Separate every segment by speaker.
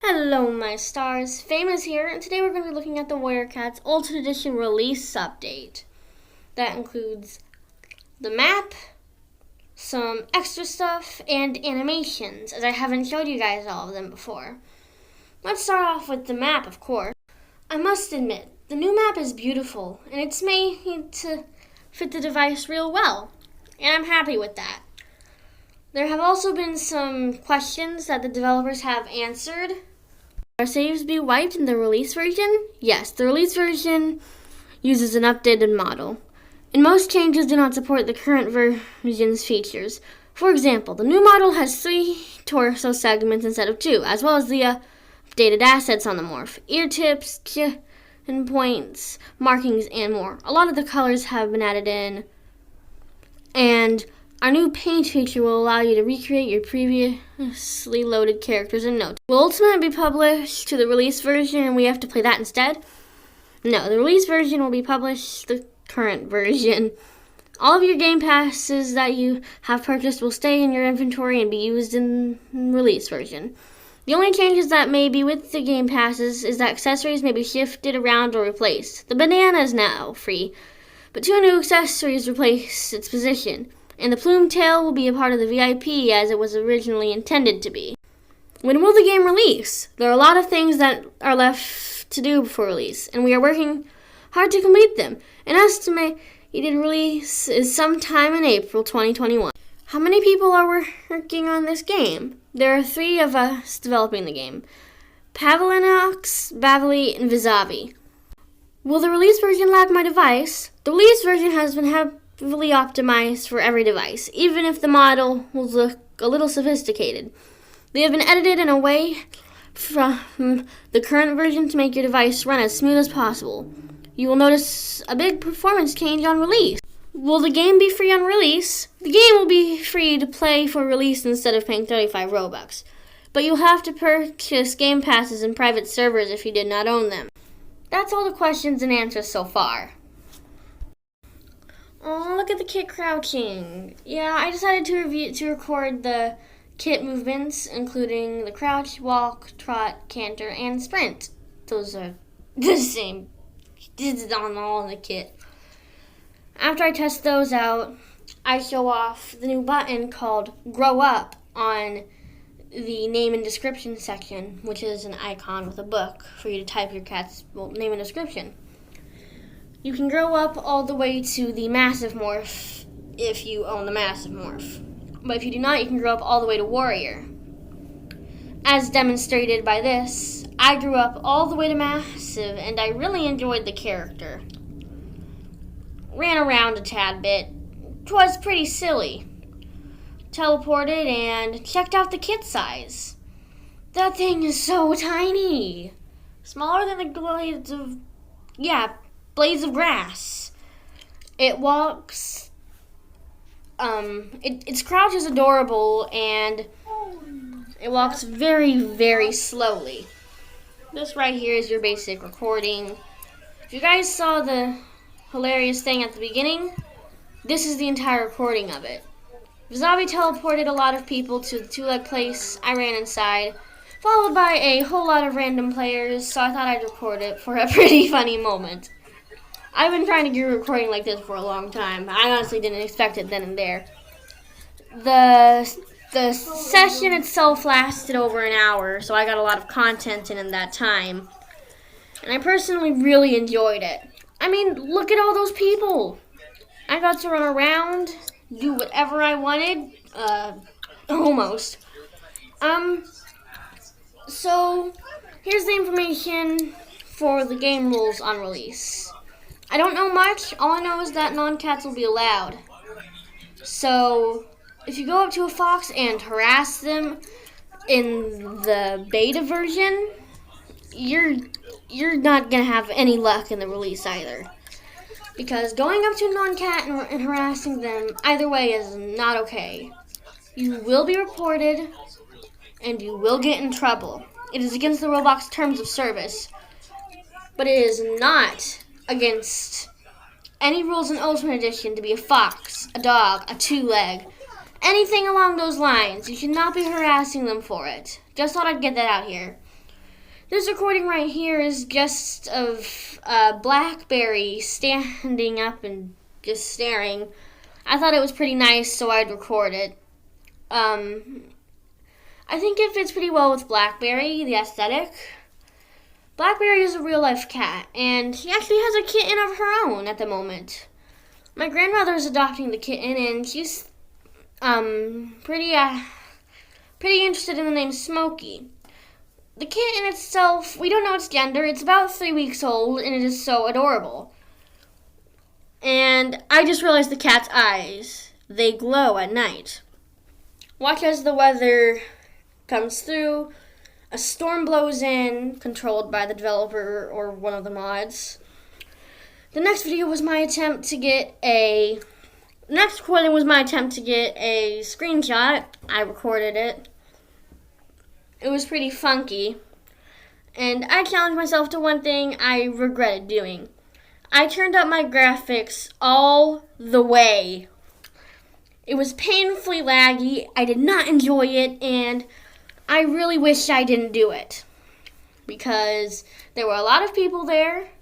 Speaker 1: Hello my stars, Famous here, and today we're going to be looking at the Warrior Cats Ultimate Edition release update. That includes the map, some extra stuff, and animations, as I haven't showed you guys all of them before. Let's start off with the map, of course. I must admit, the new map is beautiful, and it's made to fit the device real well, and I'm happy with that. There have also been some questions that the developers have answered. Will our saves be wiped in the release version? Yes, the release version uses an updated model, and most changes do not support the current version's features. For example, the new model has 3 torso segments instead of 2, as well as the updated assets on the morph: ear tips, chin points, markings, and more. A lot of the colors have been added in, and our new paint feature will allow you to recreate your previously loaded characters and notes. Will Ultimate be published to the release version and we have to play that instead? No, the release version will be published to the current version. All of your game passes that you have purchased will stay in your inventory and be used in the release version. The only changes that may be with the game passes is that accessories may be shifted around or replaced. The banana is now free, but 2 new accessories replace its position, and the plume tail will be a part of the VIP as it was originally intended to be. When will the game release? There are a lot of things that are left to do before release, and we are working hard to complete them. An estimated release is sometime in April 2021. How many people are working on this game? There are 3 of us developing the game: Pavlinox, Bavely, and Vizavi. Will the release version lag my device? The release version has been heavily optimized for every device, even if the model will look a little sophisticated. They have been edited in a way from the current version to make your device run as smooth as possible. You will notice a big performance change on release. Will the game be free on release? The game will be free to play for release instead of paying 35 Robux, but you'll have to purchase game passes in private servers if you did not own them. That's all the questions and answers so far. Oh, look at the kit crouching. Yeah, I decided to record the kit movements, including the crouch, walk, trot, canter, and sprint. Those are the same. This is on all in the kit. After I test those out, I show off the new button called Grow Up on the name and description section, which is an icon with a book for you to type your cat's name and description. You can grow up all the way to the massive morph if you own the massive morph. But if you do not, you can grow up all the way to warrior. As demonstrated by this, I grew up all the way to massive, and I really enjoyed the character. Ran around a tad bit. 'Twas pretty silly. Teleported and checked out the kit size. That thing is so tiny. Smaller than the blades of grass. It walks, its crouch is adorable, and it walks very, very slowly. This right here is your basic recording. If you guys saw the hilarious thing at the beginning, this is the entire recording of it. Vizavi teleported a lot of people to the 2-leg place. I ran inside, followed by a whole lot of random players, so I thought I'd record it for a pretty funny moment. I've been trying to do a recording like this for a long time. I honestly didn't expect it then and there. The session itself lasted over an hour, so I got a lot of content in that time. And I personally really enjoyed it. I mean, look at all those people. I got to run around, do whatever I wanted, almost. So, here's the information for the game rules on release. I don't know much. All I know is that non-cats will be allowed. So, if you go up to a fox and harass them in the beta version, you're not going to have any luck in the release either. Because going up to a non-cat and harassing them either way is not okay. You will be reported, and you will get in trouble. It is against the Roblox terms of service, but it is not against any rules in Ultimate Edition to be a fox, a dog, a 2-leg, anything along those lines. You should not be harassing them for it. Just thought I'd get that out here. This recording right here is just of Blackberry standing up and just staring. I thought it was pretty nice, so I'd record it. I think it fits pretty well with Blackberry, the aesthetic. Blackberry is a real-life cat, and she actually has a kitten of her own at the moment. My grandmother is adopting the kitten, and she's pretty interested in the name Smokey. The kitten itself, we don't know its gender. It's about 3 weeks old, and it is so adorable. And I just realized the cat's eyes, they glow at night. Watch as the weather comes through. A storm blows in, controlled by the developer or one of the mods. The next recording was my attempt to get a screenshot. I recorded it. It was pretty funky. And I challenged myself to one thing I regretted doing. I turned up my graphics all the way. It was painfully laggy. I did not enjoy it, and I really wish I didn't do it. Because there were a lot of people there,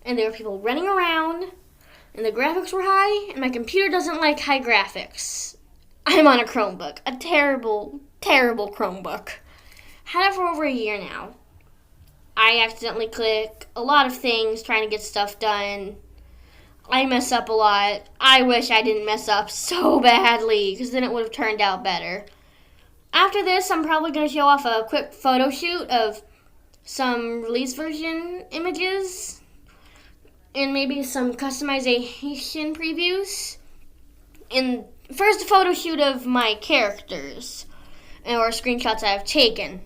Speaker 1: and there were people running around, and the graphics were high, and my computer doesn't like high graphics. I'm on a Chromebook, a terrible, terrible Chromebook. Had it for over a year now. I accidentally click a lot of things trying to get stuff done. I mess up a lot. I wish I didn't mess up so badly, because then it would have turned out better. After this, I'm probably going to show off a quick photo shoot of some release version images and maybe some customization previews. And first, a photo shoot of my characters or screenshots I've taken.